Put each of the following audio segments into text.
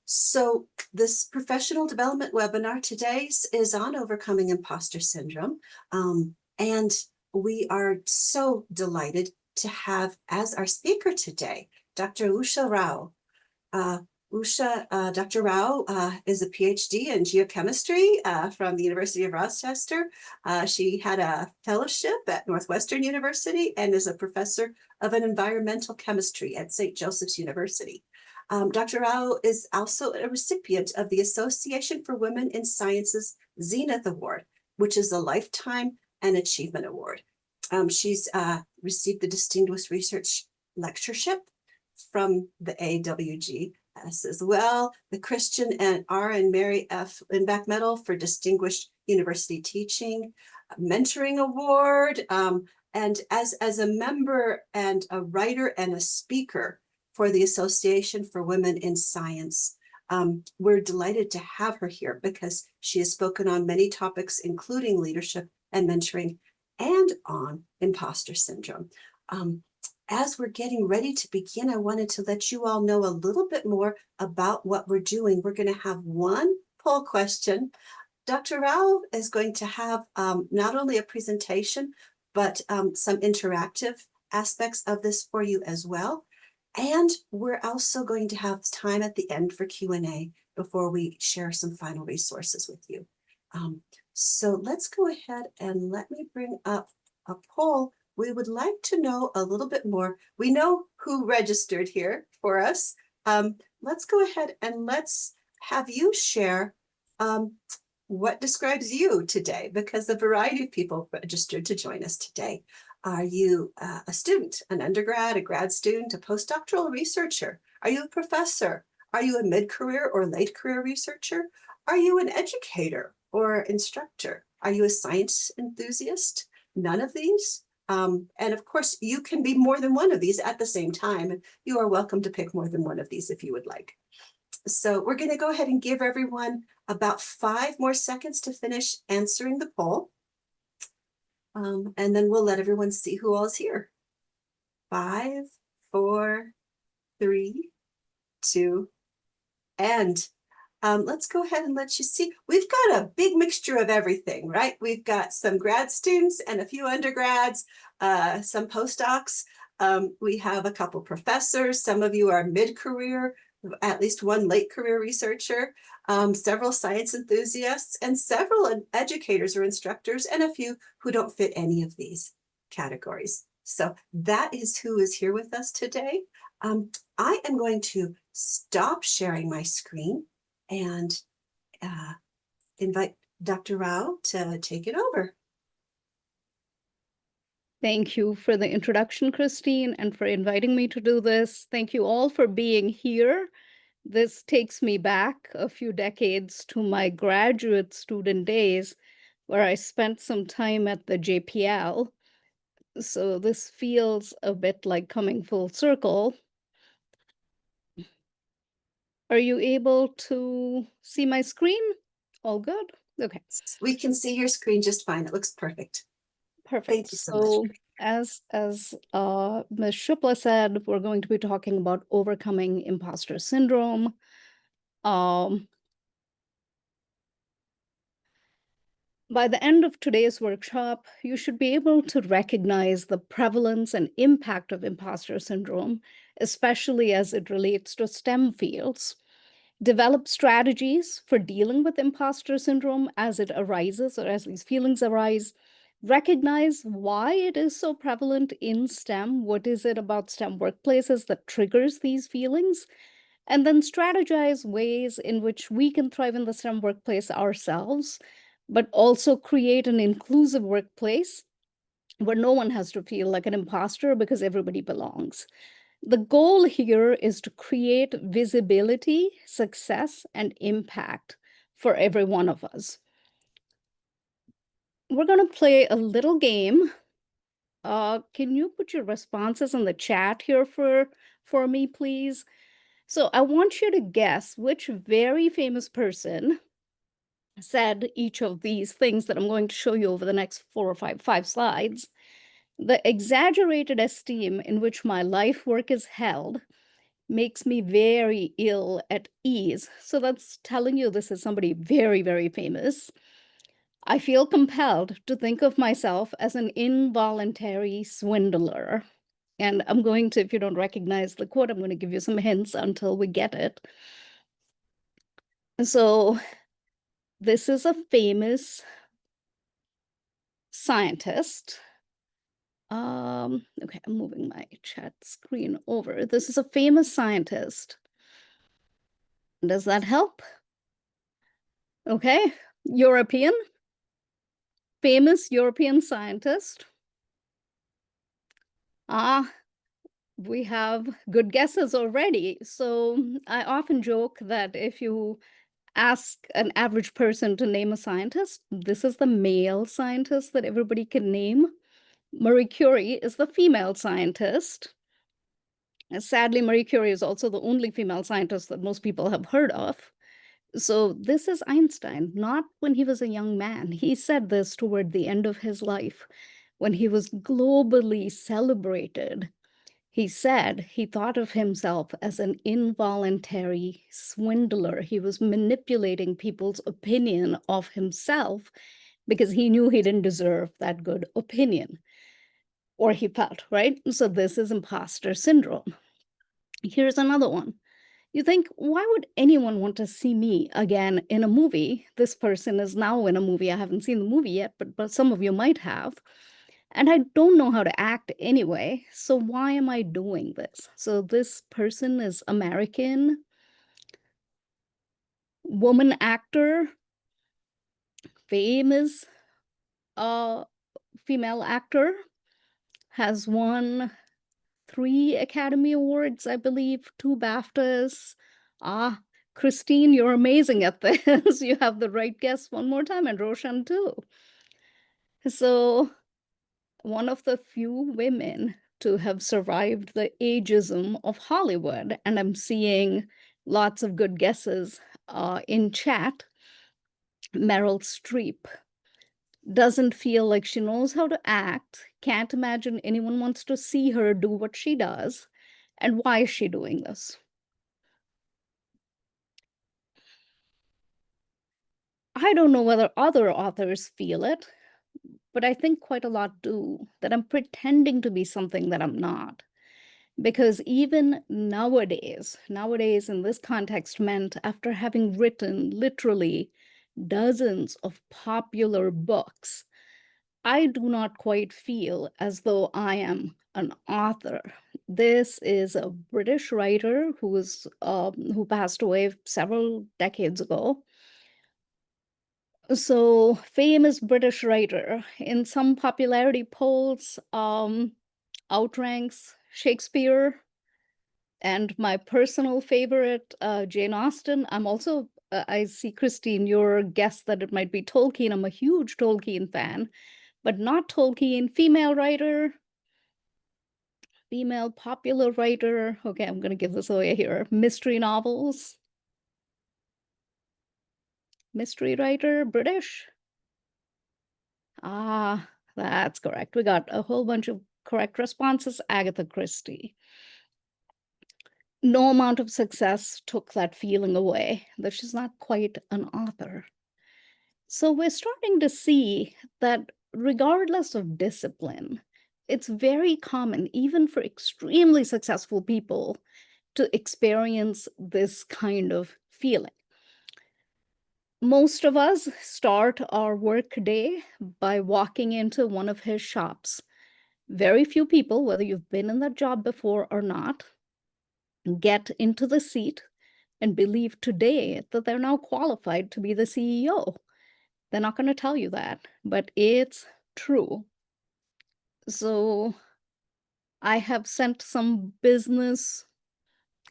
So this professional development webinar today is on overcoming imposter syndrome. And we are so delighted to have as our speaker today, Dr. Usha Rao. Dr. Rao is a Ph.D. in geochemistry from the University of Rochester. She had a fellowship at Northwestern University and is a professor of an environmental chemistry at St. Joseph's University. Dr. Rao is also a recipient of the Association for Women in Sciences Zenith Award, which is a lifetime and achievement award. She's received the Distinguished Research Lectureship from the AWG as well, the Christian and R. and Mary F. Lindback Medal for Distinguished University Teaching, Mentoring Award, and as a member and a writer and a speaker for the Association for Women in Science. We're delighted to have her here because she has spoken on many topics, including leadership and mentoring and on imposter syndrome. As we're getting ready to begin, I wanted to let you all know a little bit more about what we're doing. We're going to have one poll question. Dr. Rao is going to have not only a presentation, but some interactive aspects of this for you as well. And we're also going to have time at the end for Q&A before we share some final resources with you. So let's go ahead and let me bring up a poll. We would like to know a little bit more. We know who registered here for us. Let's go ahead and let's have you share what describes you today, because a variety of people registered to join us today. Are you a student, an undergrad, a grad student, a postdoctoral researcher? Are you a professor? Are you a mid-career or late-career researcher? Are you an educator or instructor? Are you a science enthusiast? None of these? And of course, you can be more than one of these at the same time. You are welcome to pick more than one of these if you would like. So we're going to go ahead and give everyone about 5 more seconds to finish answering the poll. And then we'll let everyone see who all is here. 5, 4, 3, 2, and let's go ahead and let you see. We've got a big mixture of everything, right? We've got some grad students and a few undergrads, some postdocs. We have a couple professors. Some of you are mid-career, at least one late career researcher, several science enthusiasts, and several educators or instructors, and a few who don't fit any of these categories. So that is who is here with us today. I am going to stop sharing my screen and invite Dr. Rao to take it over. Thank you for the introduction, Christine, and for inviting me to do this. Thank you all for being here. This takes me back a few decades to my graduate student days, where I spent some time at the JPL. So this feels a bit like coming full circle. Are you able to see my screen? All good? Okay. We can see your screen just fine. It looks perfect. Perfect. Thank you so much. So as Ms. Shupla said, we're going to be talking about overcoming imposter syndrome. By the end of today's workshop, you should be able to recognize the prevalence and impact of imposter syndrome, especially as it relates to STEM fields. Develop strategies for dealing with imposter syndrome as it arises or as these feelings arise. Recognize why it is so prevalent in STEM. What is it about STEM workplaces that triggers these feelings? And then strategize ways in which we can thrive in the STEM workplace ourselves, but also create an inclusive workplace where no one has to feel like an imposter because everybody belongs. The goal here is to create visibility, success, and impact for every one of us. We're going to play a little game. Can you put your responses in the chat here for me, please? So I want you to guess which very famous person said each of these things that I'm going to show you over the next 4 or 5 slides. The exaggerated esteem in which my life work is held makes me very ill at ease. So that's telling you this is somebody very, very famous. I feel compelled to think of myself as an involuntary swindler. And I'm going to, if you don't recognize the quote, I'm going to give you some hints until we get it. So this is a famous scientist. Okay, I'm moving my chat screen over. This is a famous scientist. Does that help? Okay, European, famous European scientist. Ah, we have good guesses already. So I often joke that if you ask an average person to name a scientist, this is the male scientist that everybody can name. Marie Curie is the female scientist. And sadly, Marie Curie is also the only female scientist that most people have heard of. So this is Einstein, not when he was a young man. He said this toward the end of his life when he was globally celebrated. He said he thought of himself as an involuntary swindler. He was manipulating people's opinion of himself because he knew he didn't deserve that good opinion, or he felt, right? So this is imposter syndrome. Here's another one. You think, why would anyone want to see me again in a movie? This person is now in a movie. I haven't seen the movie yet, but some of you might have. And I don't know how to act anyway. So why am I doing this? So this person is American, woman actor, famous uh female actor, has won 3 Academy Awards, I believe, 2 BAFTAs. Ah, Christine, you're amazing at this. You have the right guess one more time, and Roshan too. So one of the few women to have survived the ageism of Hollywood, and I'm seeing lots of good guesses in chat. Meryl Streep doesn't feel like she knows how to act, can't imagine anyone wants to see her do what she does. And why is she doing this? I don't know whether other authors feel it, but I think quite a lot do, that I'm pretending to be something that I'm not. Because even nowadays in this context meant after having written literally dozens of popular books, I do not quite feel as though I am an author. This is a British writer who passed away several decades ago. So, famous British writer in some popularity polls, outranks Shakespeare and my personal favorite, Jane Austen. I see, Christine, your guess that it might be Tolkien. I'm a huge Tolkien fan, but not Tolkien. Female popular writer. Okay, I'm going to give this away here. Mystery novels. Mystery writer, British. Ah, that's correct. We got a whole bunch of correct responses. Agatha Christie. No amount of success took that feeling away that she's not quite an author. So we're starting to see that regardless of discipline, it's very common, even for extremely successful people, to experience this kind of feeling. Most of us start our work day by walking into one of his shops. Very few people, whether you've been in that job before or not, get into the seat and believe today that they're now qualified to be the CEO. They're not going to tell you that, but it's true. So I have sent some business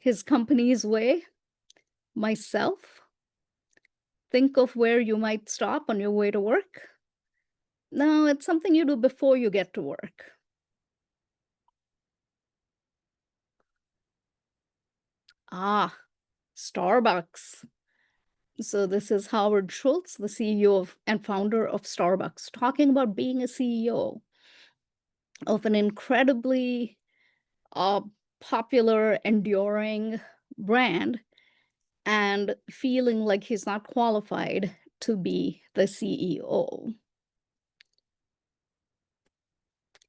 his company's way myself. Think of where you might stop on your way to work. No, it's something you do before you get to work. Ah, Starbucks. So this is Howard Schultz, the CEO and founder of Starbucks, talking about being a CEO of an incredibly popular, enduring brand and feeling like he's not qualified to be the CEO.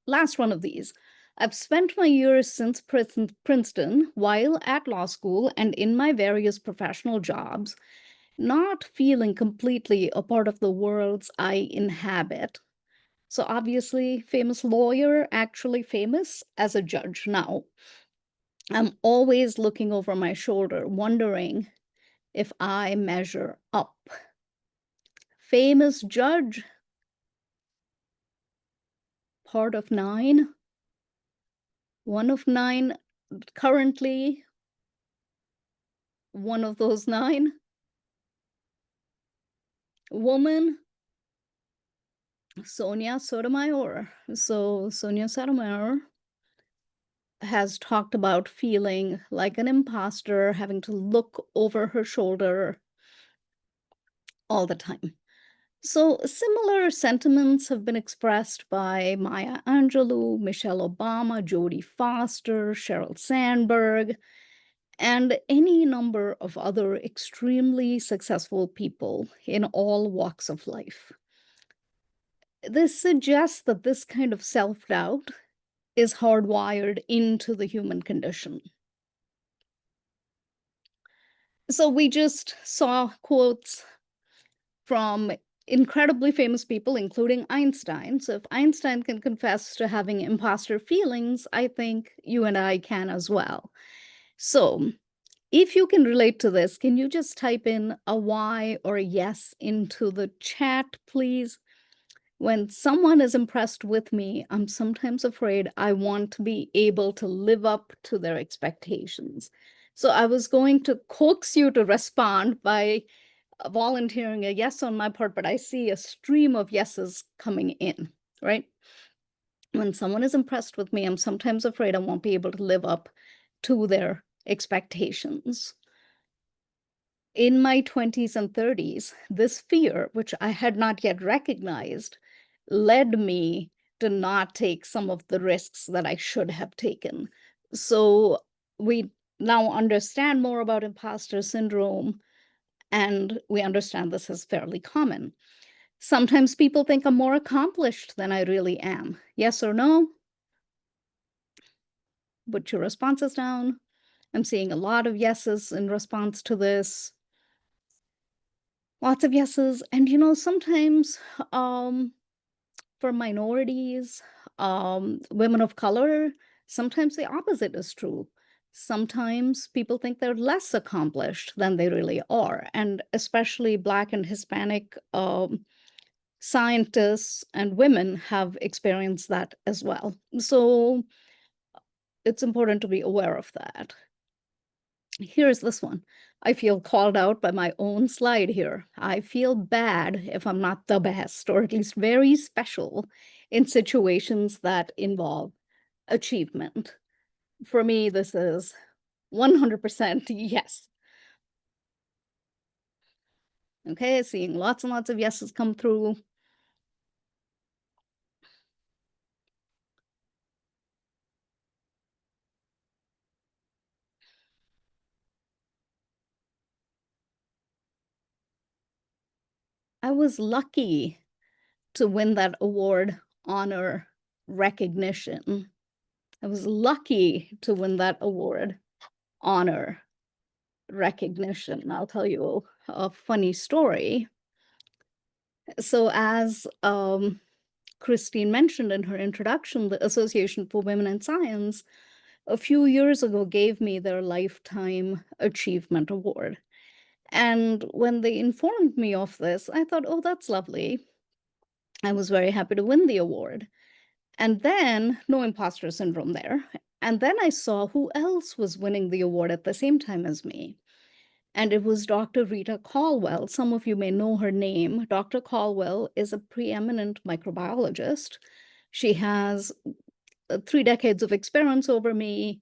Last one of these. I've spent my years since Princeton, while at law school and in my various professional jobs, not feeling completely a part of the worlds I inhabit. So, obviously, famous lawyer, actually famous as a judge now. I'm always looking over my shoulder, wondering if I measure up. Famous judge, part of nine, one of nine, currently one of those nine, woman, Sonia Sotomayor. So, Sonia Sotomayor has talked about feeling like an imposter, having to look over her shoulder all the time. So, similar sentiments have been expressed by Maya Angelou, Michelle Obama, Jodie Foster, Sheryl Sandberg, and any number of other extremely successful people in all walks of life. This suggests that this kind of self doubt is hardwired into the human condition. So, we just saw quotes from incredibly famous people, including Einstein. So if Einstein can confess to having imposter feelings, I think you and I can as well. So if you can relate to this, can you just type in a Y or a yes into the chat, please? When someone is impressed with me, I'm sometimes afraid I want to be able to live up to their expectations. So I was going to coax you to respond by volunteering a yes on my part, but I see a stream of yeses coming in, right? When someone is impressed with me, I'm sometimes afraid I won't be able to live up to their expectations. In my 20s and 30s, this fear, which I had not yet recognized, led me to not take some of the risks that I should have taken. So we now understand more about imposter syndrome, and we understand this is fairly common. Sometimes people think I'm more accomplished than I really am. Yes or no? Put your responses down. I'm seeing a lot of yeses in response to this. Lots of yeses. And sometimes um, for minorities, women of color, sometimes the opposite is true. Sometimes people think they're less accomplished than they really are. And especially Black and Hispanic scientists and women have experienced that as well. So it's important to be aware of that. Here's this one. I feel called out by my own slide here. I feel bad if I'm not the best, or at least very special in situations that involve achievement. For me, this is 100% yes. Okay, seeing lots and lots of yeses come through. I was lucky to win that award, honor, recognition. I was lucky to win that award, honor, recognition. I'll tell you a funny story. So, as Christine mentioned in her introduction, the Association for Women in Science a few years ago gave me their Lifetime Achievement Award. And when they informed me of this, I thought, oh, that's lovely. I was very happy to win the award. And then, no imposter syndrome there. And then I saw who else was winning the award at the same time as me. And it was Dr. Rita Caldwell. Some of you may know her name. Dr. Caldwell is a preeminent microbiologist. She has 3 decades of experience over me,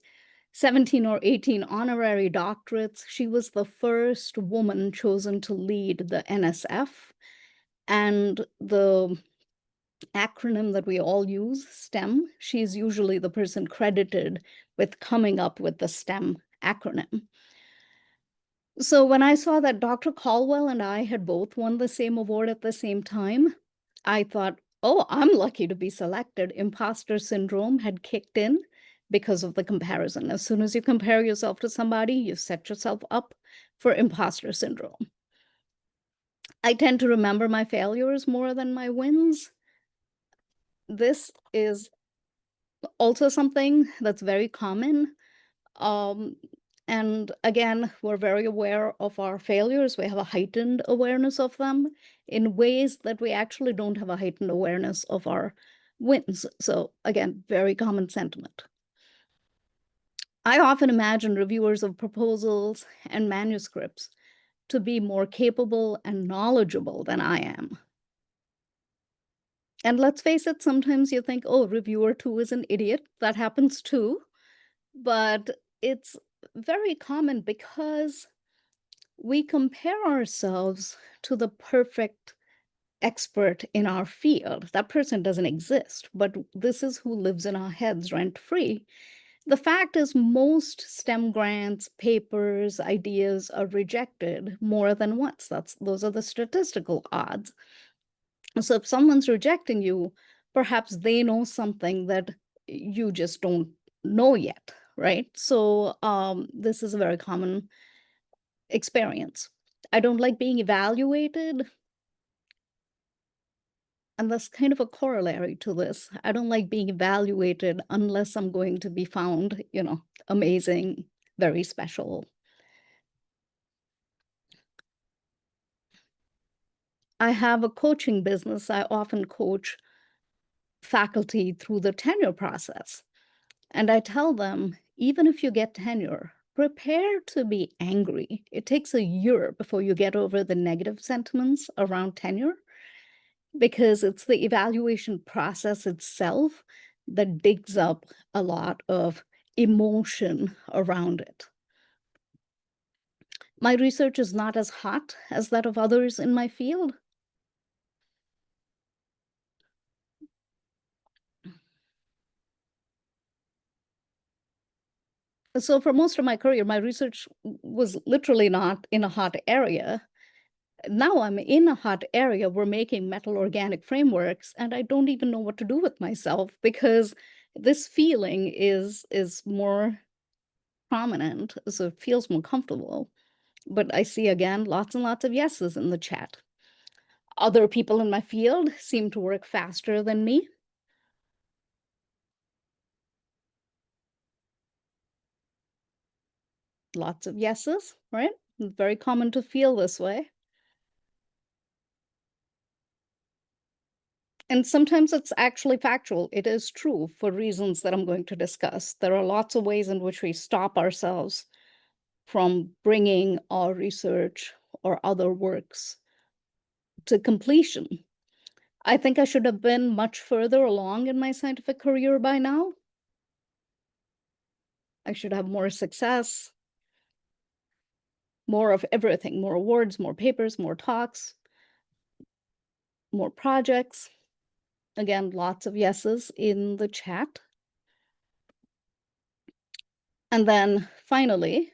17 or 18 honorary doctorates. She was the first woman chosen to lead the NSF. And the acronym that we all use, STEM. She's usually the person credited with coming up with the STEM acronym. So when I saw that Dr. Caldwell and I had both won the same award at the same time, I thought, oh, I'm lucky to be selected. Imposter syndrome had kicked in because of the comparison. As soon as you compare yourself to somebody, you set yourself up for imposter syndrome. I tend to remember my failures more than my wins. This is also something that's very common. Um, and again, we're very aware of our failures. We have a heightened awareness of them in ways that we actually don't have a heightened awareness of our wins. So, again, very common sentiment. I often imagine reviewers of proposals and manuscripts to be more capable and knowledgeable than I am. And let's face it, sometimes you think, oh, reviewer two is an idiot. That happens too. But it's very common because we compare ourselves to the perfect expert in our field. That person doesn't exist, but this is who lives in our heads rent free. The fact is, most STEM grants, papers, ideas are rejected more than once. Those are the statistical odds. So if someone's rejecting you, perhaps they know something that you just don't know yet, right? So this is a very common experience. I don't like being evaluated, and that's kind of a corollary to this. I don't like being evaluated unless I'm going to be found, amazing, very special. I have a coaching business. I often coach faculty through the tenure process. And I tell them, even if you get tenure, prepare to be angry. It takes a year before you get over the negative sentiments around tenure because it's the evaluation process itself that digs up a lot of emotion around it. My research is not as hot as that of others in my field. So, for most of my career, my research was literally not in a hot area. Now I'm in a hot area. We're making metal organic frameworks, and I don't even know what to do with myself because this feeling is more prominent, so it feels more comfortable. But I see again lots and lots of yeses in the chat. Other people in my field seem to work faster than me. Lots of yeses, right? It's very common to feel this way. And sometimes it's actually factual. It is true for reasons that I'm going to discuss. There are lots of ways in which we stop ourselves from bringing our research or other works to completion. I think I should have been much further along in my scientific career by now. I should have more success, more of everything, more awards, more papers, more talks, more projects. Again, lots of yeses in the chat. And then finally,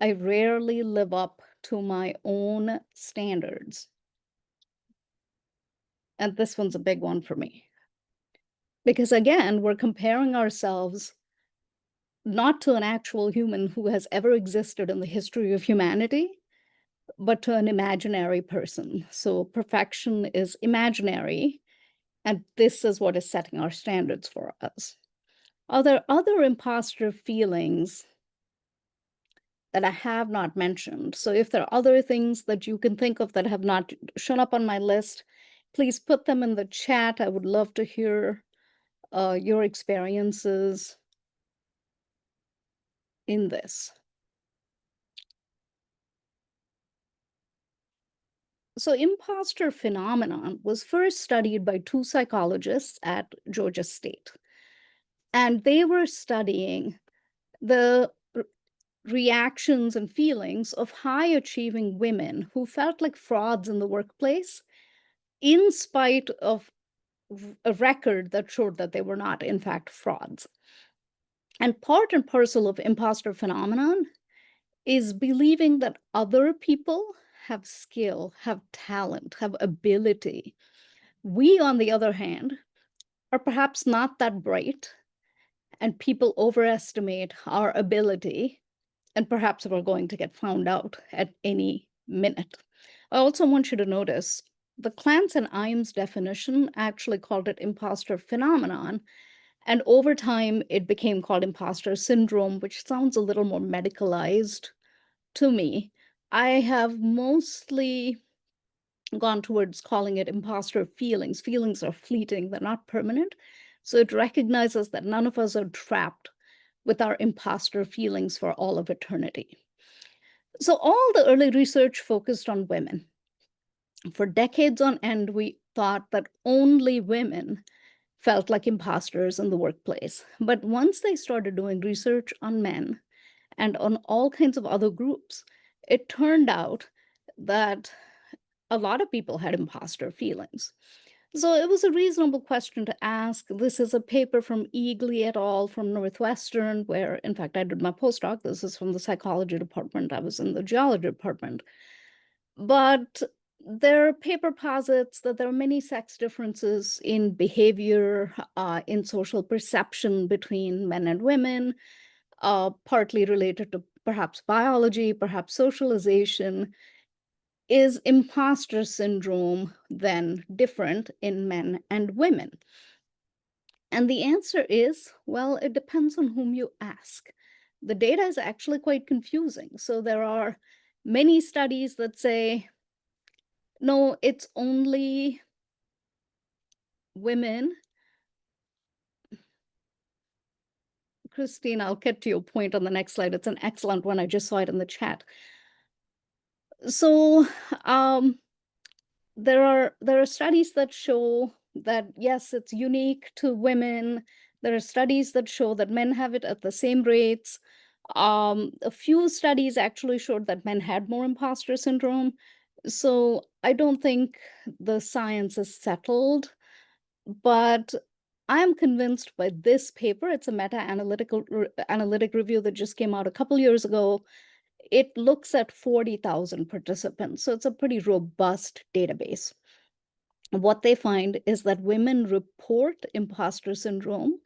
I rarely live up to my own standards. And this one's a big one for me. Because again, we're comparing ourselves not to an actual human who has ever existed in the history of humanity, but to an imaginary person. So perfection is imaginary, and this is what is setting our standards for us. Are there other imposter feelings that I have not mentioned? So if there are other things that you can think of that have not shown up on my list, please put them in the chat. I would love to hear your experiences in this. So imposter phenomenon was first studied by two psychologists at Georgia State. And they were studying the reactions and feelings of high achieving women who felt like frauds in the workplace in spite of a record that showed that they were not, in fact, frauds. And part and parcel of imposter phenomenon is believing that other people have skill, have talent, have ability. We, on the other hand, are perhaps not that bright, and people overestimate our ability, and perhaps we're going to get found out at any minute. I also want you to notice the Clance and Imes definition actually called it imposter phenomenon. And over time, it became called imposter syndrome, which sounds a little more medicalized to me. I have mostly gone towards calling it imposter feelings. Feelings are fleeting, they're not permanent. So it recognizes that none of us are trapped with our imposter feelings for all of eternity. So all the early research focused on women. For decades on end, we thought that only women felt like imposters in the workplace. But once they started doing research on men and on all kinds of other groups, it turned out that a lot of people had imposter feelings. So it was a reasonable question to ask. This is a paper from Eagley et al. From Northwestern, where, in fact, I did my postdoc. This is from the psychology department. I was in the geology department. But their paper posits that there are many sex differences in behavior, in social perception between men and women, partly related to perhaps biology, perhaps socialization. Is imposter syndrome then different in men and women? And the answer is, well, it depends on whom you ask. The data is actually quite confusing. So there are many studies that say, no, it's only women. Christine, I'll get to your point on the next slide. It's an excellent one. I just saw it in the chat. So there are studies that show that yes, it's unique to women. There are studies that show that men have it at the same rates. A few studies actually showed that men had more imposter syndrome. So I don't think the science is settled, but I'm convinced by this paper. It's a analytic review that just came out a couple years ago. It looks at 40,000 participants, so it's a pretty robust database. What they find is that women report imposter syndrome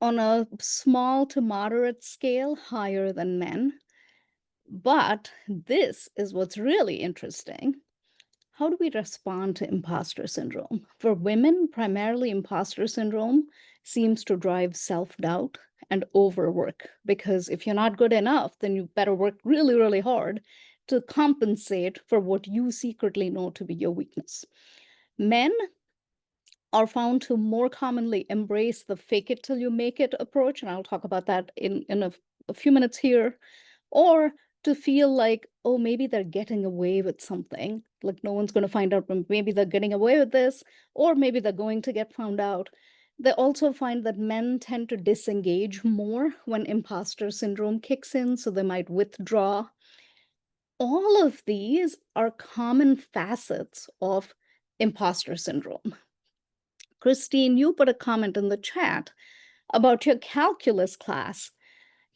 on a small to moderate scale higher than men. But this is what's really interesting. How do we respond to imposter syndrome? For women, primarily imposter syndrome seems to drive self-doubt and overwork, because if you're not good enough, then you better work really, really hard to compensate for what you secretly know to be your weakness. Men are found to more commonly embrace the fake it till you make it approach, and I'll talk about that in a few minutes here, or to feel like, oh, maybe they're getting away with something, like no one's going to find out, maybe they're getting away with this, or maybe they're going to get found out. They also find that men tend to disengage more when imposter syndrome kicks in, so they might withdraw. All of these are common facets of imposter syndrome. Christine, you put a comment in the chat about your calculus class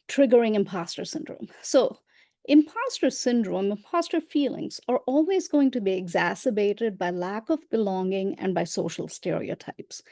triggering imposter syndrome. So, imposter syndrome, imposter feelings are always going to be exacerbated by lack of belonging and by social stereotypes.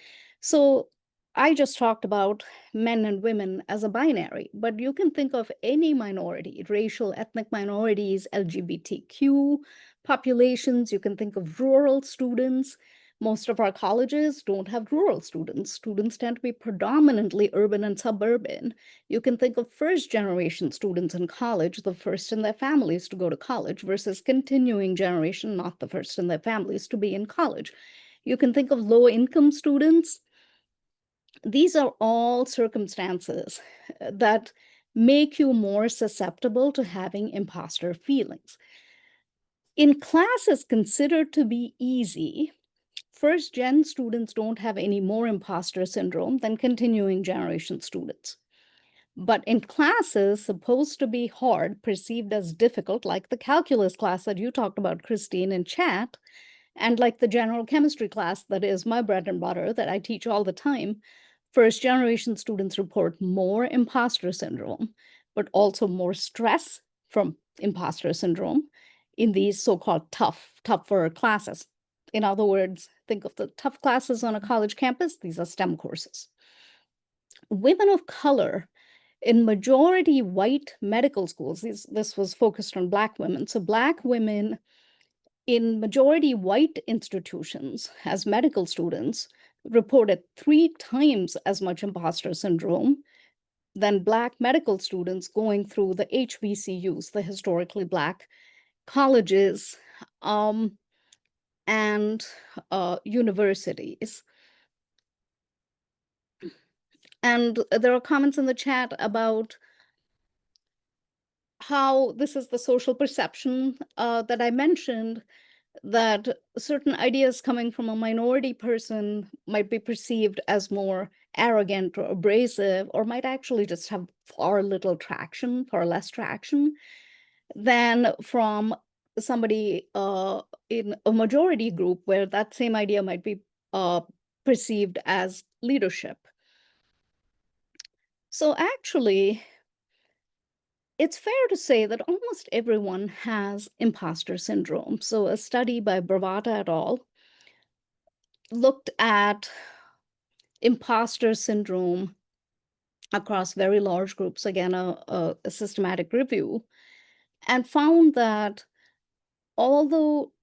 So, I just talked about men and women as a binary, but you can think of any minority, racial, ethnic minorities, LGBTQ populations. You can think of rural students. Most of our colleges don't have rural students. Students tend to be predominantly urban and suburban. You can think of first generation students in college, the first in their families to go to college, versus continuing generation, not the first in their families to be in college. You can think of low income students. These are all circumstances that make you more susceptible to having imposter feelings. In classes considered to be easy, first gen students don't have any more imposter syndrome than continuing generation students. But in classes supposed to be hard, perceived as difficult, like the calculus class that you talked about, Christine, in chat, And like the general chemistry class that is my bread and butter that I teach all the time, first generation students report more imposter syndrome, but also more stress from imposter syndrome in these so-called tougher classes. In other words, think of the tough classes on a college campus, these are STEM courses. Women of color in majority white medical schools, this was focused on Black women. So Black women in majority white institutions as medical students reported 3 times as much imposter syndrome than Black medical students going through the HBCUs, the historically Black colleges, um, and universities. And there are comments in the chat about how this is the social perception that I mentioned, that certain ideas coming from a minority person might be perceived as more arrogant or abrasive, or might actually just have far less traction than from somebody in a majority group where that same idea might be uh, perceived as leadership. So actually, it's fair to say that almost everyone has imposter syndrome. So a study by Bravata et al. Looked at imposter syndrome across very large groups, again, a systematic review, and found that although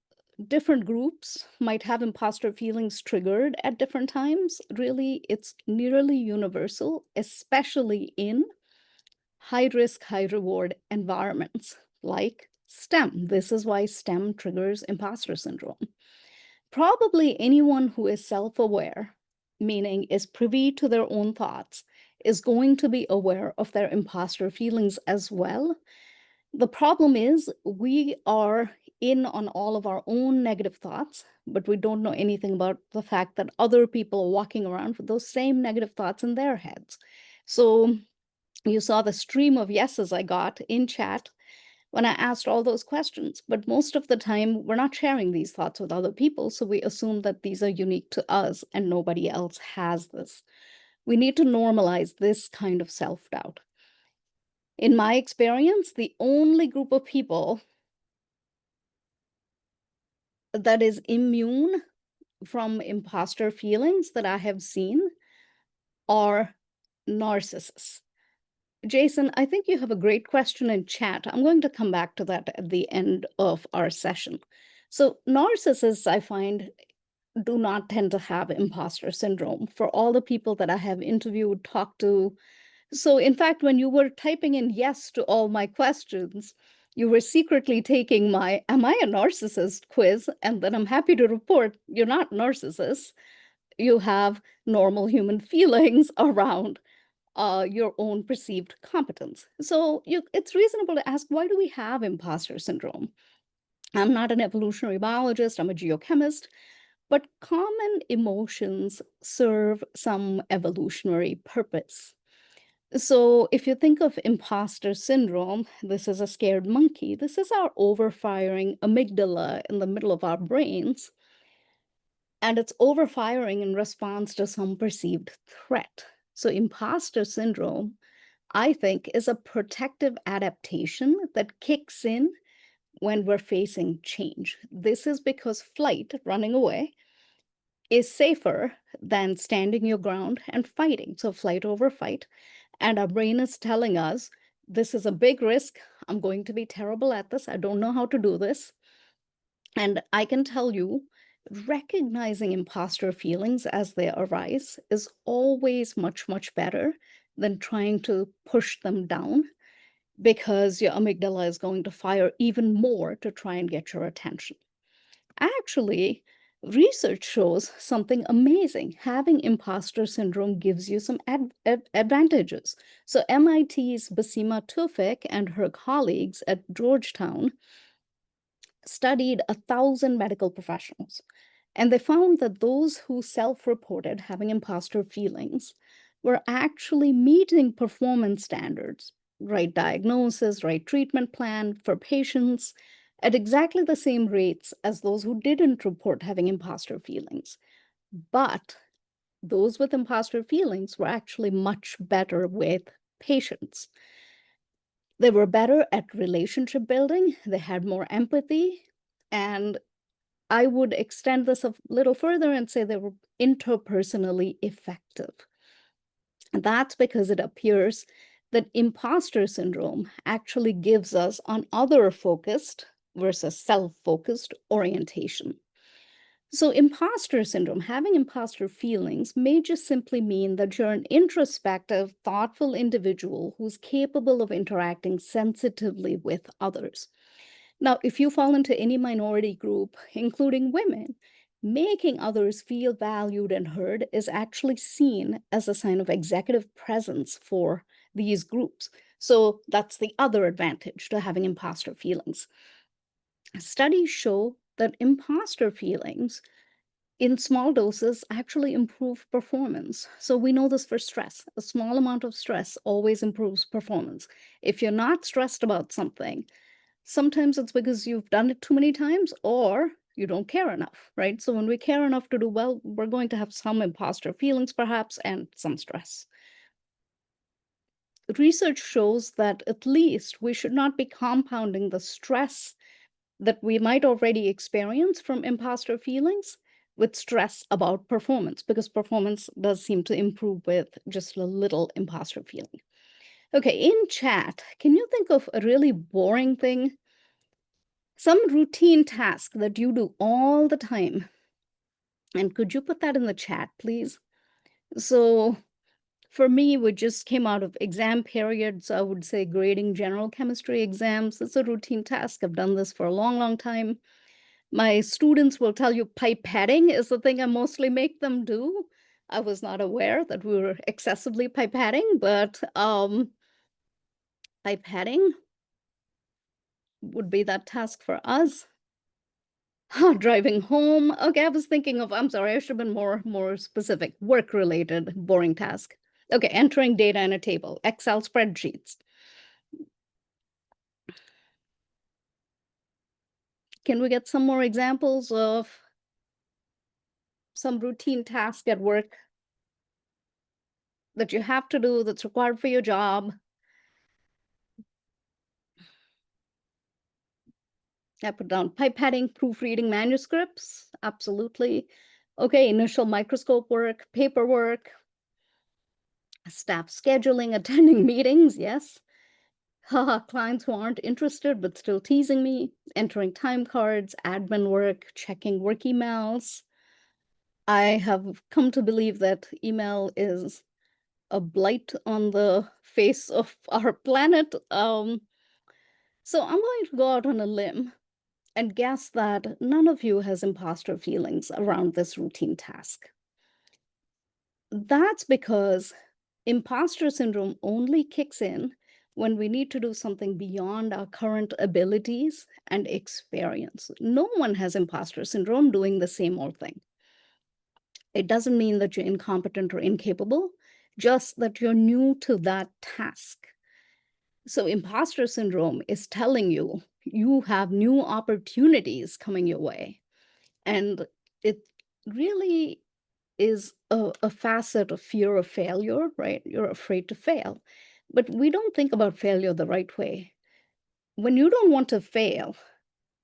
different groups might have imposter feelings triggered at different times, really it's nearly universal, especially in high risk, high reward environments like STEM. This is why STEM triggers imposter syndrome. Probably anyone who is self aware, meaning is privy to their own thoughts, is going to be aware of their imposter feelings as well. The problem is, we are in on all of our own negative thoughts, but we don't know anything about the fact that other people are walking around with those same negative thoughts in their heads. So, you saw the stream of yeses I got in chat when I asked all those questions. But most of the time, we're not sharing these thoughts with other people. So we assume that these are unique to us and nobody else has this. We need to normalize this kind of self doubt. In my experience, the only group of people that is immune from imposter feelings that I have seen are narcissists. Jason, I think you have a great question in chat. I'm going to come back to that at the end of our session. So, narcissists, I find, do not tend to have imposter syndrome. For all the people that I have interviewed, talked to. So, in fact, when you were typing in yes to all my questions, you were secretly taking my Am I a narcissist quiz? And then I'm happy to report you're not narcissists. You have normal human feelings around your own perceived competence. So it's reasonable to ask, why do we have imposter syndrome? I'm not an evolutionary biologist, I'm a geochemist, but common emotions serve some evolutionary purpose. So if you think of imposter syndrome, this is a scared monkey. This is our overfiring amygdala in the middle of our brains, and it's overfiring in response to some perceived threat. So imposter syndrome, I think, is a protective adaptation that kicks in when we're facing change. This is because flight, running away, is safer than standing your ground and fighting. So, flight over fight. And our brain is telling us this is a big risk. I'm going to be terrible at this. I don't know how to do this. And I can tell you, recognizing imposter feelings as they arise is always much, much better than trying to push them down, because your amygdala is going to fire even more to try and get your attention. Actually, research shows something amazing. Having imposter syndrome gives you some advantages. So, MIT's Basima Tufik and her colleagues at Georgetown studied 1,000 medical professionals, and they found that those who self reported having imposter feelings were actually meeting performance standards, right diagnosis, right treatment plan for patients, at exactly the same rates as those who didn't report having imposter feelings. But those with imposter feelings were actually much better with patients. They were better at relationship building, they had more empathy, and I would extend this a little further and say they were interpersonally effective. And that's because it appears that imposter syndrome actually gives us an other focused versus self focused orientation. So, imposter syndrome, having imposter feelings, may just simply mean that you're an introspective, thoughtful individual who's capable of interacting sensitively with others. Now, if you fall into any minority group, including women, making others feel valued and heard is actually seen as a sign of executive presence for these groups. So, that's the other advantage to having imposter feelings. Studies show that imposter feelings in small doses actually improve performance. So we know this for stress. A small amount of stress always improves performance. If you're not stressed about something, sometimes it's because you've done it too many times or you don't care enough, right? So when we care enough to do well, we're going to have some imposter feelings perhaps and some stress. Research shows that at least we should not be compounding the stress that we might already experience from imposter feelings with stress about performance, because performance does seem to improve with just a little imposter feeling. Okay, in chat, can you think of a really boring thing? Some routine task that you do all the time. And could you put that in the chat, please? So, for me, we just came out of exam period, so I would say grading general chemistry exams. It's a routine task. I've done this for a long, long time. My students will tell you pipetting is the thing I mostly make them do. I was not aware that we were excessively pipetting, but pipetting would be that task for us. Driving home. Okay, I was thinking of, I'm sorry, I should have been more specific. Work related, boring task. Okay, entering data in a table, Excel spreadsheets. Can we get some more examples of some routine task at work that you have to do that's required for your job? I put down pipetting, proofreading manuscripts. Absolutely. Okay, initial microscope work, paperwork, staff scheduling, attending meetings. Yes. Haha, clients who aren't interested but still teasing me, entering time cards, admin work, checking work emails. I have come to believe that email is a blight on the face of our planet. So I'm going to go out on a limb and guess that none of you has imposter feelings around this routine task. That's because imposter syndrome only kicks in when we need to do something beyond our current abilities and experience. No one has imposter syndrome doing the same old thing. It doesn't mean that you're incompetent or incapable, just that you're new to that task. So, imposter syndrome is telling you you have new opportunities coming your way. And it really is a facet of fear of failure, right? You're afraid to fail. But we don't think about failure the right way. When you don't want to fail,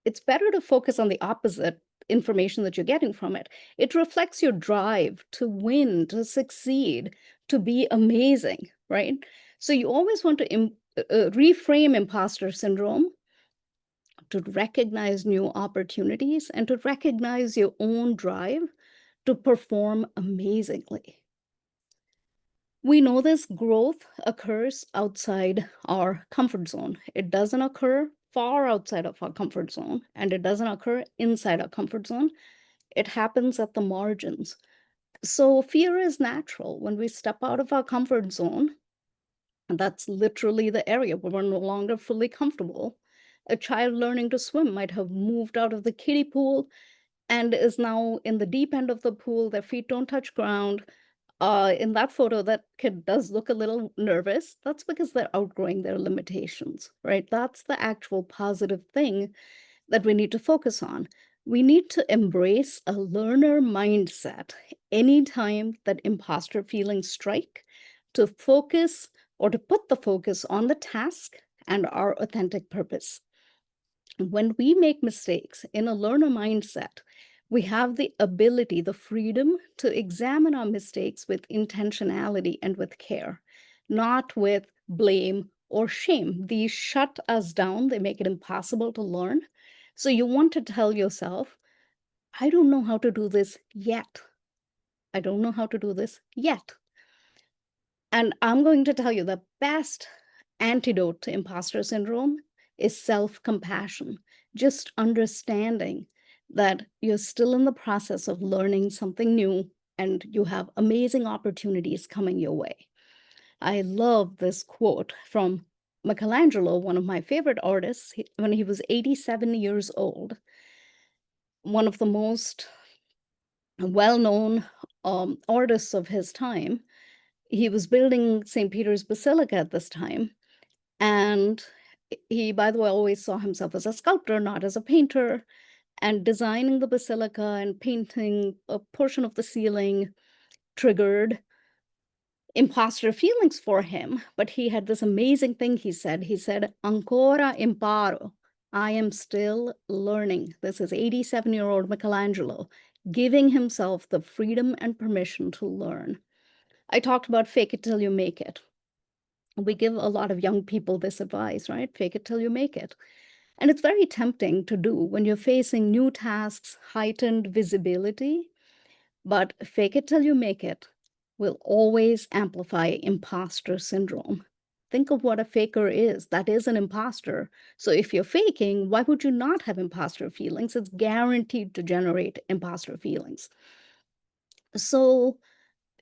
it's better to focus on the opposite information that you're getting from it. It reflects your drive to win, to succeed, to be amazing, right? So you always want to reframe imposter syndrome to recognize new opportunities and to recognize your own drive to perform amazingly. We know this growth occurs outside our comfort zone. It doesn't occur far outside of our comfort zone, and it doesn't occur inside our comfort zone. It happens at the margins. So, fear is natural. When we step out of our comfort zone, and that's literally the area where we're no longer fully comfortable. A child learning to swim might have moved out of the kiddie pool and is now in the deep end of the pool. Their feet don't touch ground. In that photo, that kid does look a little nervous. That's because they're outgrowing their limitations, right? That's the actual positive thing that we need to focus on. We need to embrace a learner mindset anytime that imposter feelings strike, to focus or to put the focus on the task and our authentic purpose. When we make mistakes in a learner mindset, we have the ability, the freedom to examine our mistakes with intentionality and with care, not with blame or shame. These shut us down, they make it impossible to learn. So you want to tell yourself, I don't know how to do this yet. I don't know how to do this yet. And I'm going to tell you the best antidote to imposter syndrome is self compassion, just understanding that you're still in the process of learning something new and you have amazing opportunities coming your way. I love this quote from Michelangelo, one of my favorite artists, when he was 87 years old, one of the most well known artists of his time. He was building St. Peter's Basilica at this time. And he, by the way, always saw himself as a sculptor, not as a painter. And designing the basilica and painting a portion of the ceiling triggered imposter feelings for him. But he had this amazing thing he said. He said, Ancora imparo. I am still learning. This is 87-year-old Michelangelo giving himself the freedom and permission to learn. I talked about fake it till you make it. We give a lot of young people this advice, right? Fake it till you make it. And it's very tempting to do when you're facing new tasks, heightened visibility, but fake it till you make it will always amplify imposter syndrome. Think of what a faker is. That is an imposter. So if you're faking, why would you not have imposter feelings? It's guaranteed to generate imposter feelings. So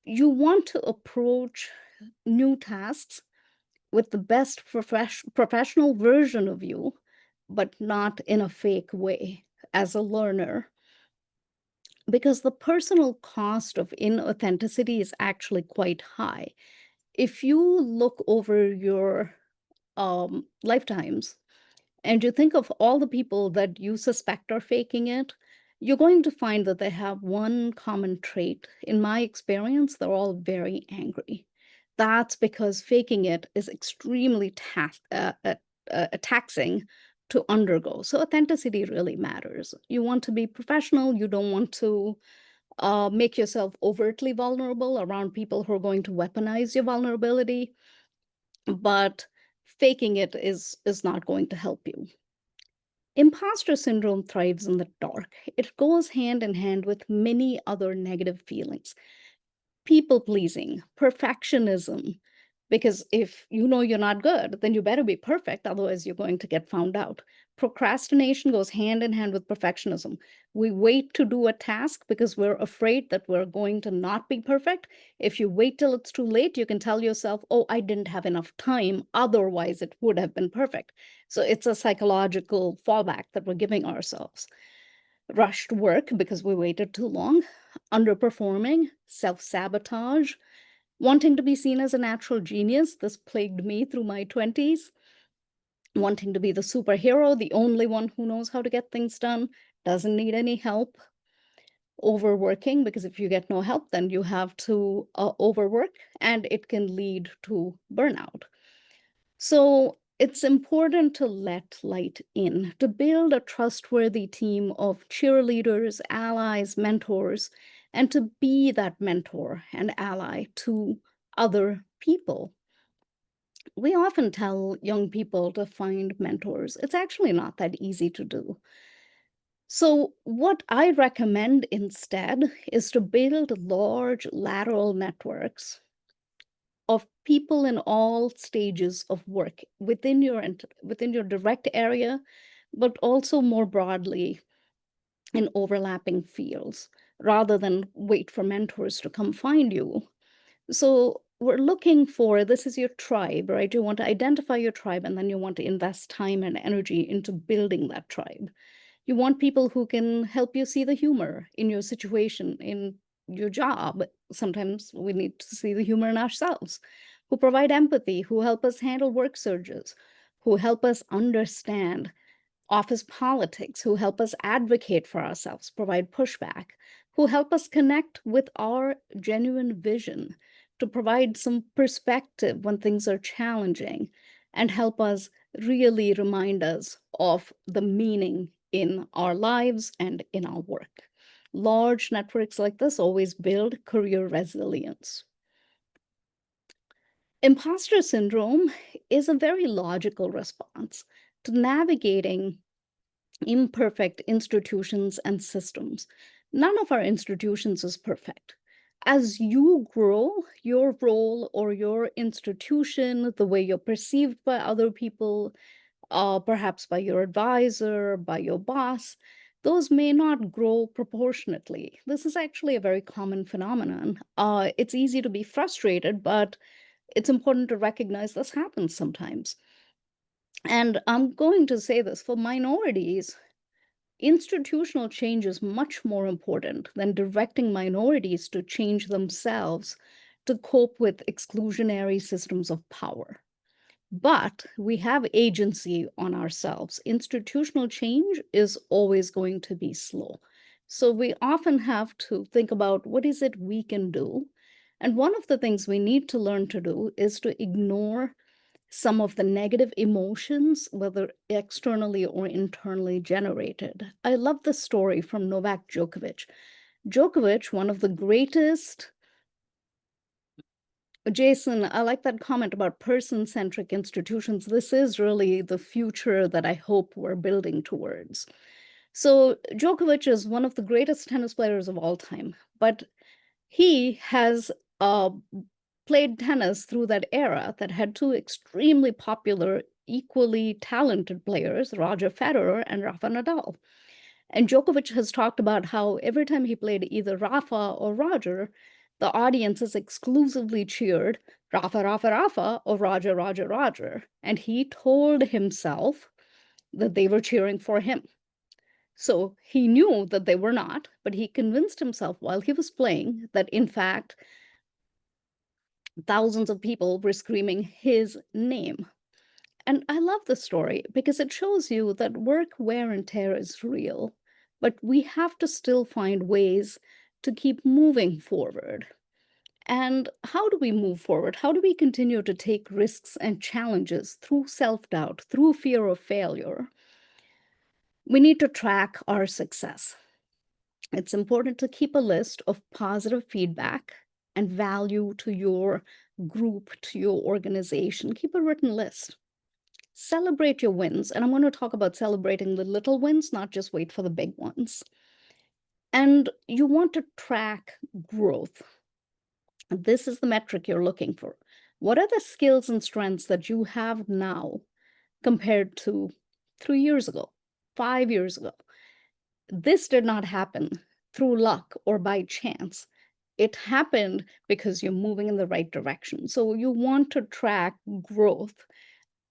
you want to approach new tasks with the best professional version of you, but not in a fake way as a learner. Because the personal cost of inauthenticity is actually quite high. If you look over your lifetimes, and you think of all the people that you suspect are faking it, you're going to find that they have one common trait. In my experience, they're all very angry. That's because faking it is extremely taxing to undergo. So authenticity really matters. You want to be professional. You don't want to make yourself overtly vulnerable around people who are going to weaponize your vulnerability. But faking it is not going to help you. Imposter syndrome thrives in the dark. It goes hand in hand with many other negative feelings. People pleasing, perfectionism, because if you know you're not good, then you better be perfect, otherwise, you're going to get found out. Procrastination goes hand in hand with perfectionism. We wait to do a task because we're afraid that we're going to not be perfect. If you wait till it's too late, you can tell yourself, oh, I didn't have enough time, otherwise, it would have been perfect. So it's a psychological fallback that we're giving ourselves. Rushed work because we waited too long, underperforming, self sabotage, wanting to be seen as a natural genius. This plagued me through my 20s. Wanting to be the superhero, the only one who knows how to get things done, doesn't need any help. Overworking, because if you get no help, then you have to overwork, and it can lead to burnout. So it's important to let light in, to build a trustworthy team of cheerleaders, allies, mentors, and to be that mentor and ally to other people. We often tell young people to find mentors. It's actually not that easy to do. So, what I recommend instead is to build large lateral networks of people in all stages of work within your direct area, but also more broadly in overlapping fields, rather than wait for mentors to come find you. So we're looking for, this is your tribe, right? You want to identify your tribe, and then you want to invest time and energy into building that tribe. You want people who can help you see the humor in your situation, in your job. Sometimes we need to see the humor in ourselves, who provide empathy, who help us handle work surges, who help us understand office politics, who help us advocate for ourselves, provide pushback, who help us connect with our genuine vision to provide some perspective when things are challenging and help us really remind us of the meaning in our lives and in our work. Large networks like this always build career resilience. Imposter syndrome is a very logical response to navigating imperfect institutions and systems. None of our institutions is perfect. As you grow, your role or your institution, the way you're perceived by other people, perhaps by your advisor, by your boss, those may not grow proportionately. This is actually a very common phenomenon. It's easy to be frustrated, but it's important to recognize this happens sometimes. And I'm going to say this for minorities, institutional change is much more important than directing minorities to change themselves to cope with exclusionary systems of power. But we have agency on ourselves. Institutional change is always going to be slow. So we often have to think about what is it we can do. And one of the things we need to learn to do is to ignore some of the negative emotions, whether externally or internally generated. I love the story from Novak Djokovic. Djokovic, one of the greatest. Jason, I like that comment about person centric institutions. This is really the future that I hope we're building towards. So, Djokovic is one of the greatest tennis players of all time, but he has played tennis through that era that had two extremely popular, equally talented players, Roger Federer and Rafa Nadal. And Djokovic has talked about how every time he played either Rafa or Roger, the audiences exclusively cheered Rafa, Rafa, Rafa, or Roger, Roger, Roger. And he told himself that they were cheering for him. So he knew that they were not, but he convinced himself while he was playing that, in fact, thousands of people were screaming his name. And I love the story because it shows you that work wear and tear is real, but we have to still find ways to keep moving forward. And how do we move forward? How do we continue to take risks and challenges through self doubt, through fear of failure? We need to track our success. It's important to keep a list of positive feedback and value to your group, to your organization. Keep a written list. Celebrate your wins. And I'm going to talk about celebrating the little wins, not just wait for the big ones. And you want to track growth. This is the metric you're looking for. What are the skills and strengths that you have now compared to 3 years ago, 5 years ago? This did not happen through luck or by chance. It happened because you're moving in the right direction. So you want to track growth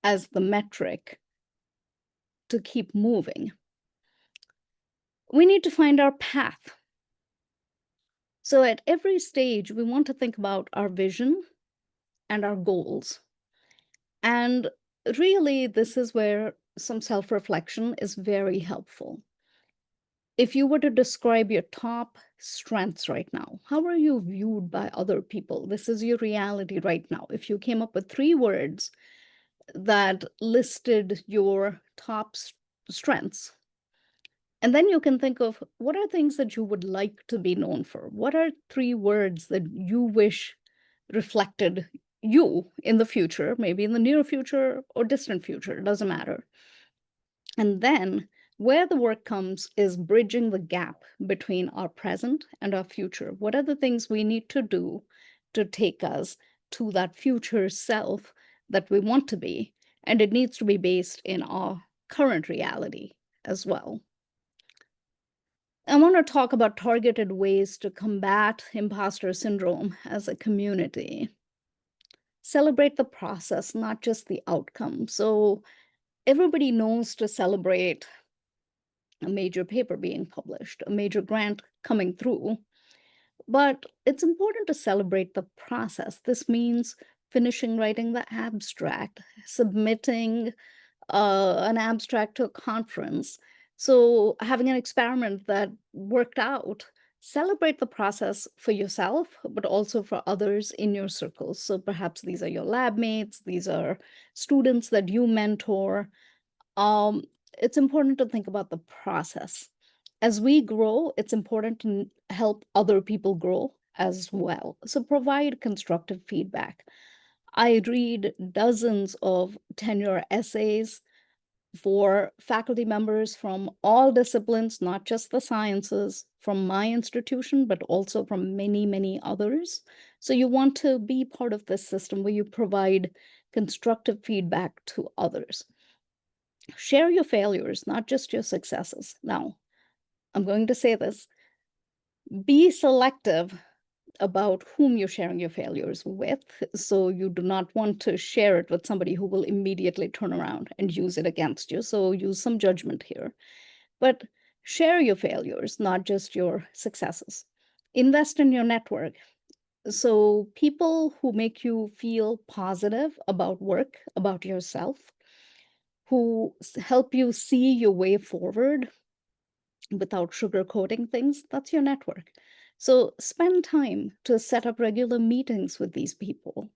as the metric to keep moving. We need to find our path. So at every stage, we want to think about our vision and our goals. And really, this is where some self reflection is very helpful. If you were to describe your top strengths right now, how are you viewed by other people? This is your reality right now. If you came up with 3 words that listed your top strengths, and then you can think of what are things that you would like to be known for? What are 3 words that you wish reflected you in the future, maybe in the near future or distant future, it doesn't matter. And then where the work comes is bridging the gap between our present and our future. What are the things we need to do to take us to that future self that we want to be? And it needs to be based in our current reality as well. I want to talk about targeted ways to combat imposter syndrome as a community. Celebrate the process, not just the outcome. So, everybody knows to celebrate a major paper being published, a major grant coming through, but it's important to celebrate the process. This means finishing writing the abstract, submitting an abstract to a conference. So having an experiment that worked out, celebrate the process for yourself, but also for others in your circles. So perhaps these are your lab mates, these are students that you mentor. um, it's important to think about the process. As we grow, it's important to help other people grow as well. So provide constructive feedback. I read dozens of tenure essays for faculty members from all disciplines, not just the sciences, from my institution, but also from many, many others. So you want to be part of this system where you provide constructive feedback to others. Share your failures, not just your successes. Now, I'm going to say this: be selective about whom you're sharing your failures with. So you do not want to share it with somebody who will immediately turn around and use it against you. So use some judgment here. But share your failures, not just your successes. Invest in your network. So people who make you feel positive about work, about yourself, who help you see your way forward without sugarcoating things, that's your network. So spend time to set up regular meetings with these people.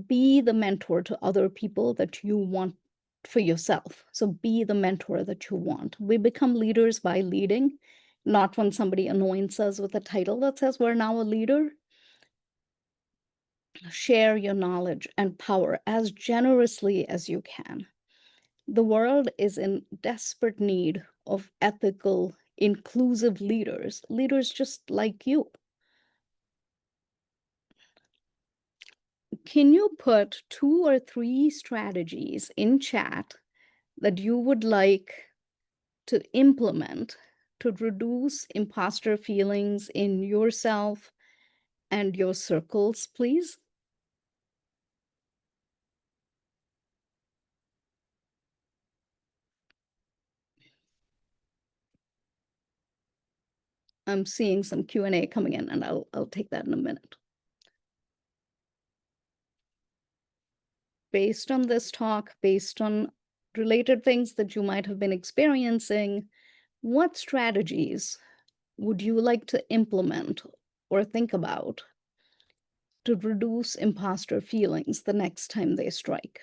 Be the mentor to other people that you want for yourself. So be the mentor that you want. We become leaders by leading, not when somebody anoints us with a title that says we're now a leader. Share your knowledge and power as generously as you can. The world is in desperate need of ethical, inclusive leaders, leaders just like you. Can you put 2 or 3 strategies in chat that you would like to implement to reduce imposter feelings in yourself and your circles, please? I'm seeing some Q&A coming in, and I'll take that in a minute. Based on this talk, based on related things that you might have been experiencing, what strategies would you like to implement or think about to reduce imposter feelings the next time they strike?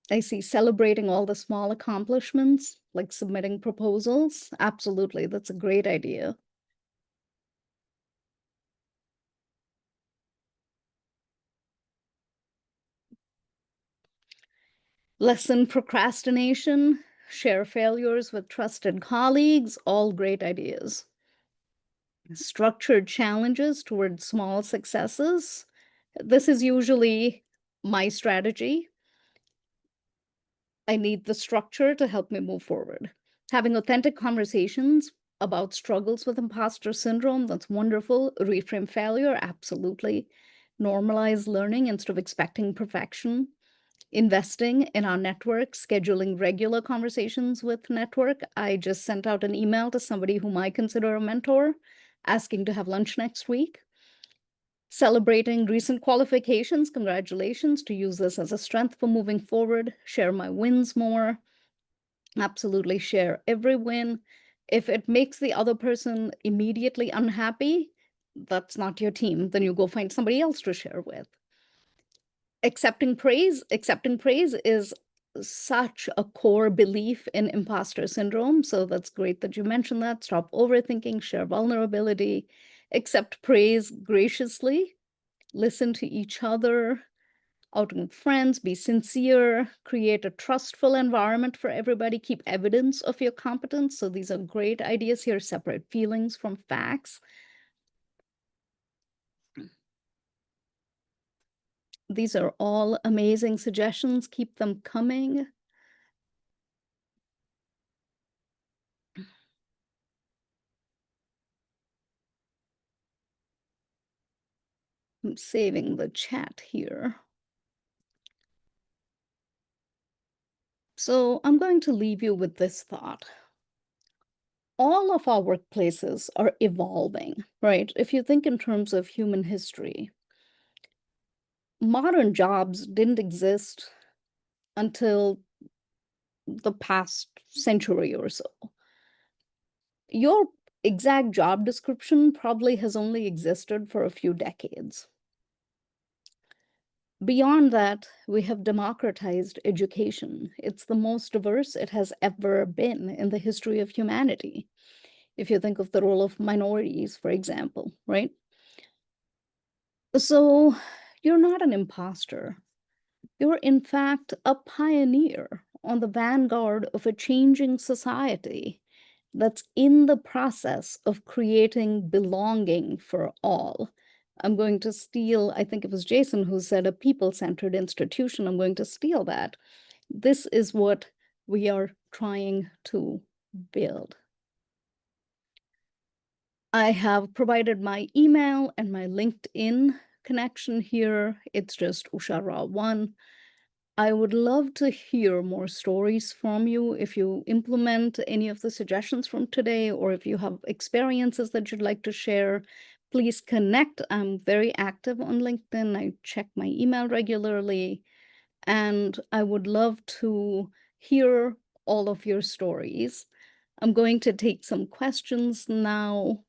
I see celebrating all the small accomplishments, like submitting proposals. Absolutely, that's a great idea. Lessen procrastination, share failures with trusted colleagues, all great ideas. Structured challenges toward small successes. This is usually my strategy. I need the structure to help me move forward. Having authentic conversations about struggles with imposter syndrome, that's wonderful. Reframe failure, absolutely. Normalize learning instead of expecting perfection. Investing in our network, scheduling regular conversations with network. I just sent out an email to somebody whom I consider a mentor, asking to have lunch next week. Celebrating recent qualifications, congratulations, to use this as a strength for moving forward. Share my wins more. Absolutely share every win. If it makes the other person immediately unhappy, that's not your team. Then you go find somebody else to share with. Accepting praise is such a core belief in imposter syndrome. So that's great that you mentioned that. Stop overthinking, share vulnerability, accept praise graciously, listen to each other, out with friends, be sincere, create a trustful environment for everybody, keep evidence of your competence. So these are great ideas here. Separate feelings from facts. These are all amazing suggestions. Keep them coming. I'm saving the chat here. So I'm going to leave you with this thought. All of our workplaces are evolving, right? If you think in terms of human history, modern jobs didn't exist until the past century or so. Your exact job description probably has only existed for a few decades. Beyond that, we have democratized education. It's the most diverse it has ever been in the history of humanity. If you think of the role of minorities, for example, right? So you're not an imposter. You're, in fact, a pioneer on the vanguard of a changing society that's in the process of creating belonging for all. I'm going to steal, I think it was Jason who said a people centered institution. I'm going to steal that. This is what we are trying to build. I have provided my email and my LinkedIn connection here. It's just Usha Rao 1. I would love to hear more stories from you if you implement any of the suggestions from today, or if you have experiences that you'd like to share. Please connect. I'm very active on LinkedIn. I check my email regularly, and I would love to hear all of your stories. I'm going to take some questions now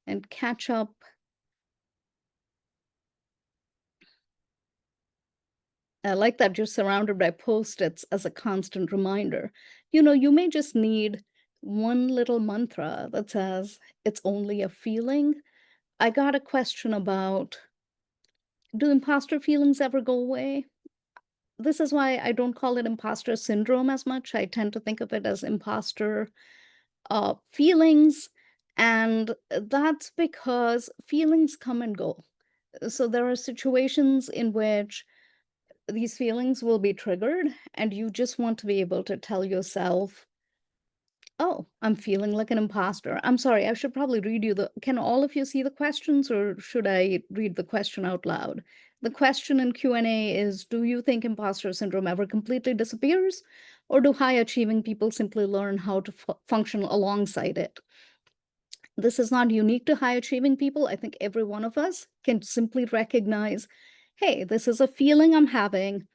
and catch up. I like that you're surrounded by post-its as a constant reminder. You may just need one little mantra that says, it's only a feeling. I got a question about, do imposter feelings ever go away? This is why I don't call it imposter syndrome as much. I tend to think of it as imposter feelings. And that's because feelings come and go. So there are situations in which these feelings will be triggered, and you just want to be able to tell yourself, oh, I'm feeling like an imposter. I'm sorry, I should probably read you can all of you see the questions, or should I read the question out loud? The question in Q&A is, do you think imposter syndrome ever completely disappears, or do high achieving people simply learn how to function alongside it? This is not unique to high achieving people. I think every one of us can simply recognize, hey, this is a feeling I'm having.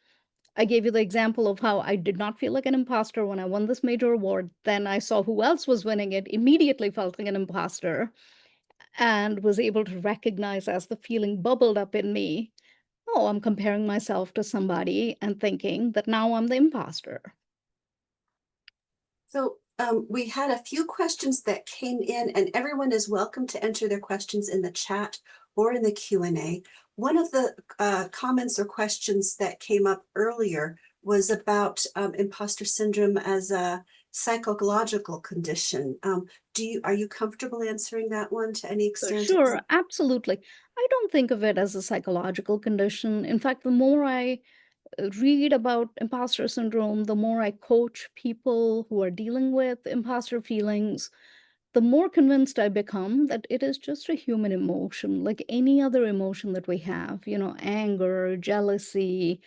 I gave you the example of how I did not feel like an imposter when I won this major award. Then I saw who else was winning it, immediately felt like an imposter, and was able to recognize as the feeling bubbled up in me, oh, I'm comparing myself to somebody and thinking that now I'm the imposter. So we had a few questions that came in, and everyone is welcome to enter their questions in the chat or in the Q&A. One of the comments or questions that came up earlier was about imposter syndrome as a psychological condition. Are you comfortable answering that one to any extent? Sure, absolutely. I don't think of it as a psychological condition. In fact, the more I read about imposter syndrome, the more I coach people who are dealing with imposter feelings, the more convinced I become that it is just a human emotion, like any other emotion that we have, anger, jealousy,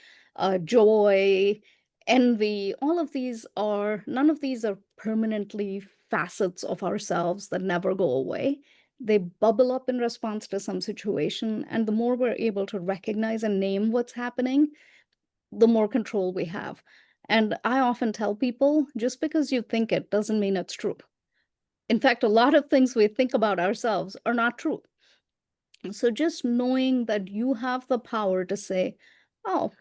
joy, envy. None of these are permanently facets of ourselves that never go away. They bubble up in response to some situation. And the more we're able to recognize and name what's happening, the more control we have. And I often tell people, just because you think it doesn't mean it's true. In fact, a lot of things we think about ourselves are not true. So just knowing that you have the power to say, oh,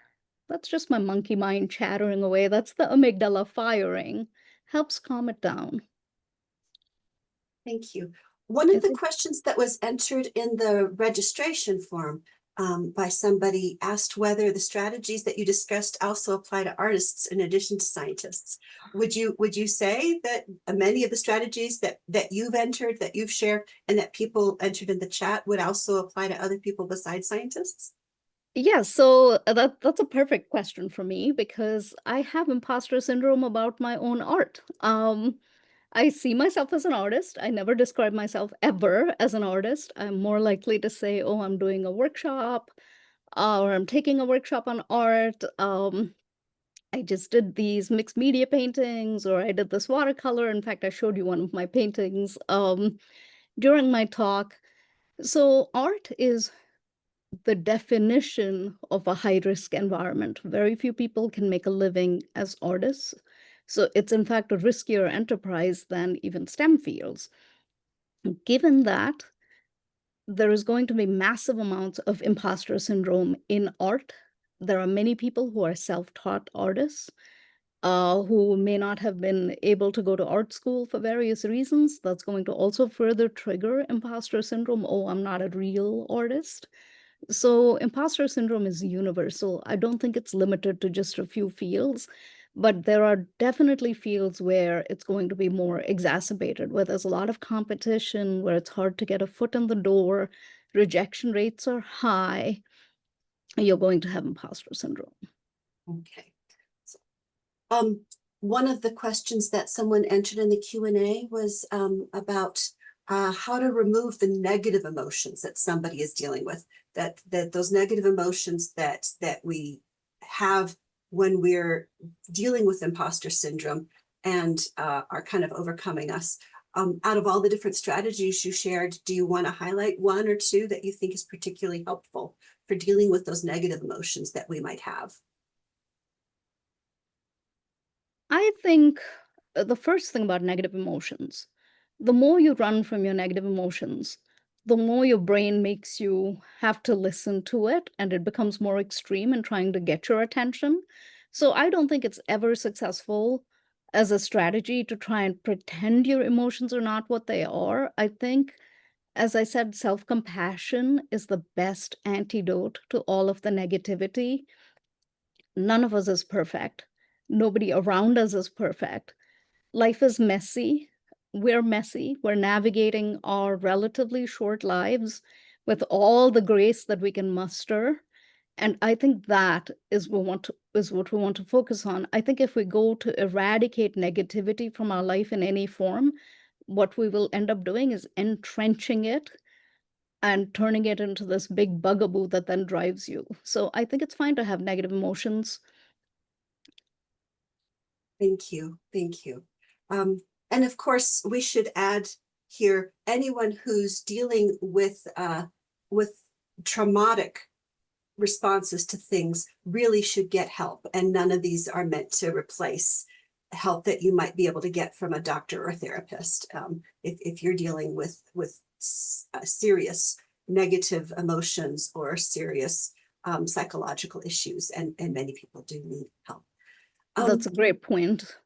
that's just my monkey mind chattering away, that's the amygdala firing, helps calm it down. Thank you. One of And the questions that was entered in the registration form by somebody asked whether the strategies that you discussed also apply to artists in addition to scientists. Would you say that many of the strategies that you've entered, that you've shared, and that people entered in the chat would also apply to other people besides scientists? yeah, so that's a perfect question for me because I have imposter syndrome about my own art. I see myself as an artist. I never describe myself ever as an artist. I'm more likely to say, oh, I'm doing a workshop, or I'm taking a workshop on art. I just did these mixed media paintings, or I did this watercolor. In fact, I showed you one of my paintings during my talk. So art is the definition of a high risk environment. Very few people can make a living as artists. So it's in fact a riskier enterprise than even STEM fields. Given that, there is going to be massive amounts of imposter syndrome in art. There are many people who are self taught artists who may not have been able to go to art school for various reasons. That's going to also further trigger imposter syndrome. Oh, I'm not a real artist. So, imposter syndrome is universal. I don't think it's limited to just a few fields, but there are definitely fields where it's going to be more exacerbated, where there's a lot of competition, where it's hard to get a foot in the door, rejection rates are high. You're going to have imposter syndrome. Okay. Um, one of the questions that someone entered in the Q&A was about how to remove the negative emotions that somebody is dealing with, that those negative emotions that we have when we're dealing with imposter syndrome and are kind of overcoming us. Out of all the different strategies you shared, do you want to highlight one or two that you think is particularly helpful for dealing with those negative emotions that we might have? I think the first thing about negative emotions, the more you run from your negative emotions, the more your brain makes you have to listen to it and it becomes more extreme in trying to get your attention. So I don't think it's ever successful as a strategy to try and pretend your emotions are not what they are. I think, as I said, self compassion is the best antidote to all of the negativity. None of us is perfect. Nobody around us is perfect. Life is messy. We're messy. We're navigating our relatively short lives with all the grace that we can muster. And I think that is what we want to focus on. I think if we go to eradicate negativity from our life in any form, what we will end up doing is entrenching it and turning it into this big bugaboo that then drives you. So I think it's fine to have negative emotions. Thank you. Thank you. And of course, we should add here anyone who's dealing with traumatic responses to things really should get help. And none of these are meant to replace help that you might be able to get from a doctor or therapist. If you're dealing with serious negative emotions or serious psychological issues, and many people do need help. That's a great point.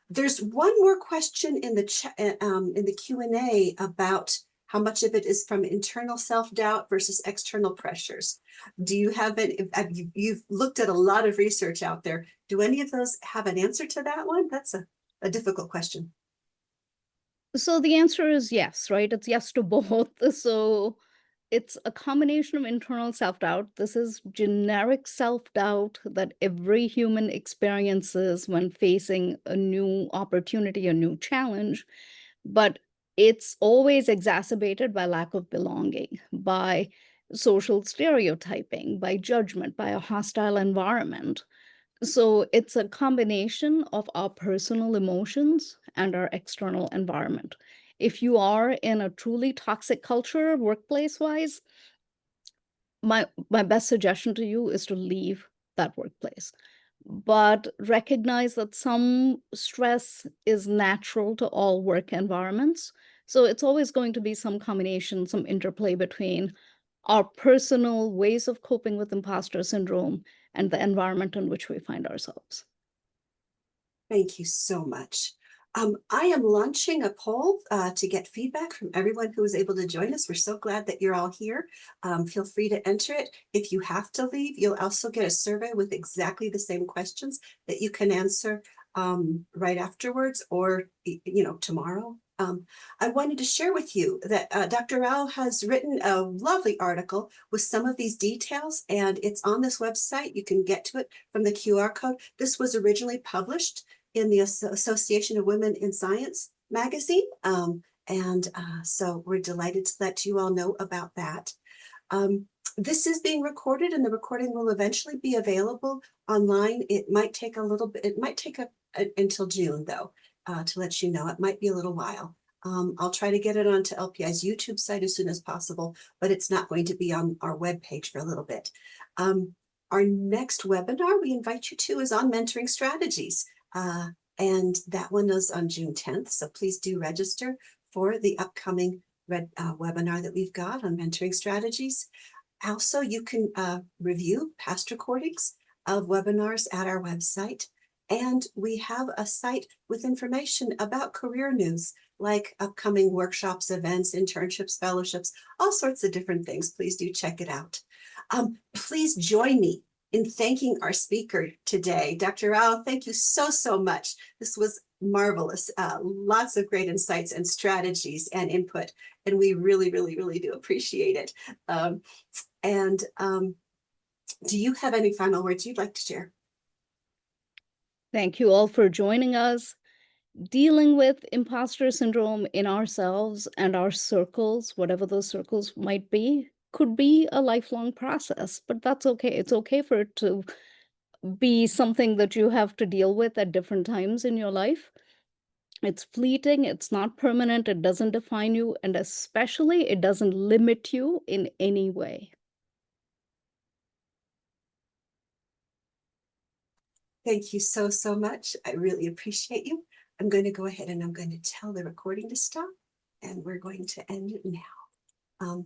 There's one more question in the chat, in the Q&A about how much of it is from internal self-doubt versus external pressures. Do you have it? You've looked at a lot of research out there. Do any of those have an answer to that one? That's a difficult question. So the answer is yes, right? It's yes to both. So it's a combination of internal self doubt. This is generic self doubt that every human experiences when facing a new opportunity, a new challenge. But it's always exacerbated by lack of belonging, by social stereotyping, by judgment, by a hostile environment. So it's a combination of our personal emotions and our external environment. If you are in a truly toxic culture, workplace wise, my best suggestion to you is to leave that workplace. But recognize that some stress is natural to all work environments. So it's always going to be some combination, some interplay between our personal ways of coping with imposter syndrome and the environment in which we find ourselves. Thank you so much. I am launching a poll to get feedback from everyone who was able to join us. We're so glad that you're all here. Feel free to enter it. If you have to leave, you'll also get a survey with exactly the same questions that you can answer right afterwards or tomorrow. I wanted to share with you that Dr. Rao has written a lovely article with some of these details, and it's on this website. You can get to it from the QR code. This was originally published in the Association of Women in Science magazine. So we're delighted to let you all know about that. This is being recorded and the recording will eventually be available online. It might take a little bit, it might take until June though, to let you know. It might be a little while. I'll try to get it onto LPI's YouTube site as soon as possible, but it's not going to be on our webpage for a little bit. Our next webinar we invite you to is on mentoring strategies. And that one is on June 10th. So please do register for the upcoming webinar that we've got on mentoring strategies. Also, you can review past recordings of webinars at our website. And we have a site with information about career news, like upcoming workshops, events, internships, fellowships, all sorts of different things. Please do check it out. Please join me in thanking our speaker today. Dr. Rao, thank you so, so much. This was marvelous. Lots of great insights and strategies and input, and we really, really, really do appreciate it. Do you have any final words you'd like to share? Thank you all for joining us. Dealing with imposter syndrome in ourselves and our circles, whatever those circles might be, could be a lifelong process, but that's okay. It's okay for it to be something that you have to deal with at different times in your life. It's fleeting, it's not permanent, it doesn't define you, and especially it doesn't limit you in any way. Thank you so, so much. I really appreciate you. I'm going to go ahead and I'm going to tell the recording to stop, and we're going to end it now.